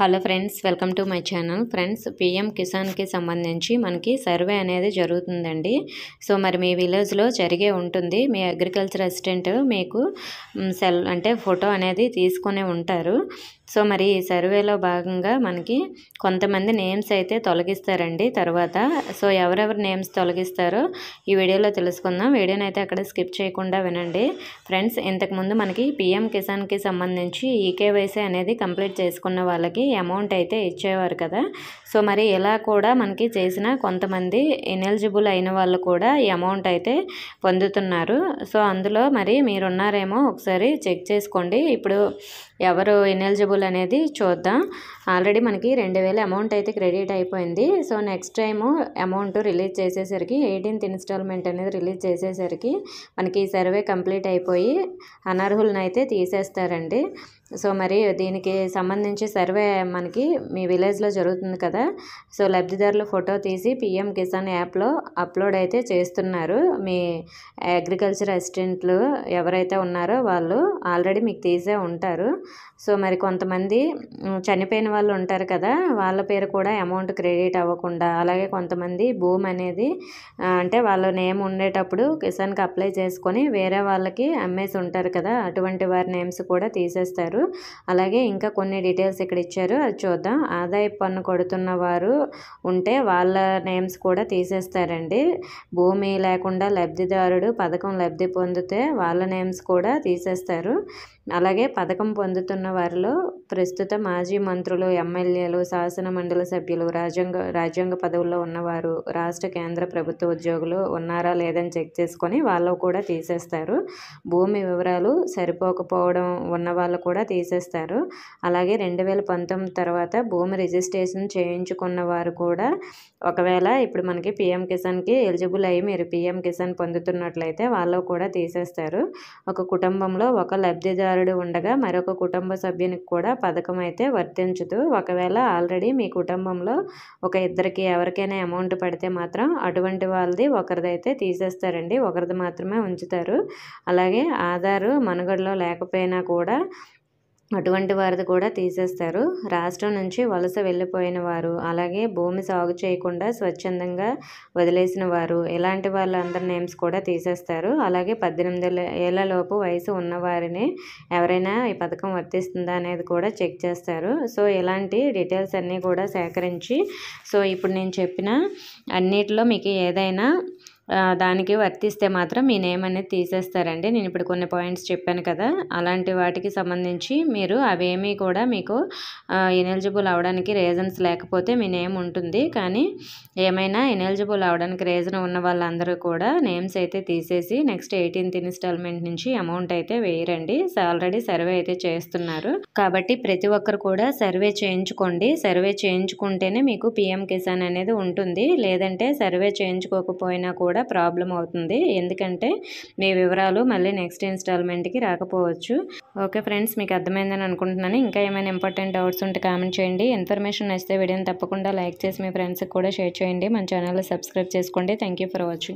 Hello friends, welcome to my channel. Friends, PM కిసాన్కి సంబంధించి మనకి సర్వే అనేది జరుగుతుందండి. సో మరి మీ విలేజ్లో జరిగే ఉంటుంది. మీ అగ్రికల్చర్ అసిస్టెంట్ మీకు ఫోటో అనేది తీసుకునే ఉంటారు. సో మరి ఈ సర్వేలో భాగంగా మనకి కొంతమంది నేమ్స్ అయితే తొలగిస్తారండి తర్వాత. సో ఎవరెవరు నేమ్స్ తొలగిస్తారో ఈ వీడియోలో తెలుసుకుందాం. వీడియోని అయితే అక్కడ స్కిప్ చేయకుండా వినండి. ఫ్రెండ్స్, ఇంతకుముందు మనకి పీఎం కిసాన్కి సంబంధించి ఈకేవైసీ అనేది కంప్లీట్ చేసుకున్న వాళ్ళకి అమౌంట్ అయితే ఇచ్చేవారు కదా. సో మరి ఇలా కూడా మనకి చేసిన కొంతమంది ఇనెలిజిబుల్ అయిన వాళ్ళు కూడా ఈ అమౌంట్ అయితే పొందుతున్నారు. సో అందులో మరి మీరున్నారేమో ఒకసారి చెక్ చేసుకోండి. ఇప్పుడు ఎవరు ఇనెలిజిబుల్ అనేది చూద్దాం. ఆల్రెడీ మనకి 2000 అమౌంట్ అయితే క్రెడిట్ అయిపోయింది. So next time amount release చేసేసరికి 18th ఇన్స్టాల్మెంట్ అనేది రిలీజ్ చేసేసరికి మనకి సర్వే కంప్లీట్ అయిపోయి అనర్హులను అయితే తీసేస్తారండి. సో మరి దీనికి సంబంధించి సర్వే మనకి మీ విలేజ్లో జరుగుతుంది కదా. సో లబ్ధిదారుల ఫోటో తీసి పీఎం కిసాన్ యాప్లో అప్లోడ్ అయితే చేస్తున్నారు. మీ అగ్రికల్చర్ అసిస్టెంట్లు ఎవరైతే ఉన్నారో వాళ్ళు ఆల్రెడీ మీకు తీసే ఉంటారు. సో మరి కొంతమంది చనిపోయిన వాళ్ళు ఉంటారు కదా, వాళ్ళ పేరు కూడా అమౌంట్ క్రెడిట్ అవ్వకుండా, అలాగే కొంతమంది భూమి అనేది అంటే వాళ్ళ నేమ్ ఉండేటప్పుడు కిసాన్కి అప్లై చేసుకొని వేరే వాళ్ళకి అమ్మేసి ఉంటారు కదా, అటువంటి వారి నేమ్స్ కూడా తీసేస్తారు. అలాగే ఇంకా కొన్ని డీటెయిల్స్ ఇక్కడ ఇచ్చారు, అది చూద్దాం. ఆదాయ పన్ను కొడుతున్న వారు ఉంటే వాళ్ళ నేమ్స్ కూడా తీసేస్తారండి. భూమి లేకుండా లబ్ధిదారుడు పథకం లబ్ధి పొందితే వాళ్ళ నేమ్స్ కూడా తీసేస్తారు. అలాగే పథకం పొందుతున్న వారిలో ప్రస్తుత మాజీ మంత్రులు, ఎమ్మెల్యేలు, శాసన మండలి సభ్యులు, రాజ్యాంగ పదవుల్లో ఉన్నవారు, రాష్ట్ర కేంద్ర ప్రభుత్వ ఉద్యోగులు ఉన్నారా లేదని చెక్ చేసుకొని వాళ్ళు కూడా తీసేస్తారు. భూమి వివరాలు సరిపోకపోవడం ఉన్న వాళ్ళు కూడా తీసేస్తారు. అలాగే 2019 తర్వాత భూమి రిజిస్ట్రేషన్ చేయించుకున్న వారు కూడా ఒకవేళ ఇప్పుడు మనకి పీఎం కిసాన్కి ఎలిజిబుల్ అయ్యి మీరు పీఎం కిసాన్ పొందుతున్నట్లయితే వాళ్ళు కూడా తీసేస్తారు. ఒక కుటుంబంలో ఒక లబ్ధిదారుడు ఉండగా మరొక కుటుంబ సభ్యునికి కూడా పథకం అయితే వర్తించదు. ఒకవేళ ఆల్రెడీ మీ కుటుంబంలో ఒక ఇద్దరికి ఎవరికైనా అమౌంట్ పడితే మాత్రం అటువంటి వాళ్ళది ఒకరిదైతే తీసేస్తారండి, ఒకరిది మాత్రమే ఉంచుతారు. అలాగే ఆధారు మనుగడలో లేకపోయినా కూడా అటువంటి వారిది కూడా తీసేస్తారు. రాష్ట్రం నుంచి వలస వెళ్ళిపోయిన వారు, అలాగే భూమి సాగు చేయకుండా స్వచ్ఛందంగా వదిలేసిన వారు, ఇలాంటి వాళ్ళందరి నేమ్స్ కూడా తీసేస్తారు. అలాగే 18 ఏళ్లలోపు వయసు ఉన్నవారిని ఎవరైనా ఈ పథకం వర్తిస్తుందా అనేది కూడా చెక్ చేస్తారు. సో ఇలాంటి డీటెయిల్స్ అన్నీ కూడా సేకరించి సో ఇప్పుడు నేను చెప్పిన అన్నిటిలో మీకు ఏదైనా దానికి వర్తిస్తే మాత్రం మీ నేమ్ అనేది తీసేస్తారండి. నేను ఇప్పుడు కొన్ని పాయింట్స్ చెప్పాను కదా, అలాంటి వాటికి సంబంధించి మీరు అవేమీ కూడా మీకు ఇనెలిజిబుల్ అవడానికి రీజన్స్ లేకపోతే మీ నేమ్ ఉంటుంది. కానీ ఏమైనా ఇనెలిజిబుల్ అవడానికి రీజన్ ఉన్న వాళ్ళందరూ కూడా నేమ్స్ అయితే తీసేసి నెక్స్ట్ 18th ఇన్స్టాల్మెంట్ నుంచి అమౌంట్ అయితే వేయరండి. ఆల్రెడీ సర్వే అయితే చేస్తున్నారు కాబట్టి ప్రతి ఒక్కరు కూడా సర్వే చేయించుకోండి. సర్వే చేయించుకుంటేనే మీకు పీఎం కిసాన్ అనేది ఉంటుంది. లేదంటే సర్వే చేయించుకోకపోయినా కూడా ప్రాబ్లం అవుతుంది, ఎందుకంటే మీ వివరాలు మళ్ళీ నెక్స్ట్ ఇన్స్టాల్మెంట్కి రాకపోవచ్చు. ఓకే ఫ్రెండ్స్, మీకు అర్థమైందని అనుకుంటున్నాను. ఇంకా ఏమైనా ఇంపార్టెంట్ డౌట్స్ ఉంటే కామెంట్ చేయండి. ఇన్ఫర్మేషన్ నచ్చితే వీడియోని తప్పకుండా లైక్ చేసి మీ ఫ్రెండ్స్కి కూడా షేర్ చేయండి. మన ఛానల్ సబ్స్క్రైబ్ చేసుకోండి. Thank you for watching.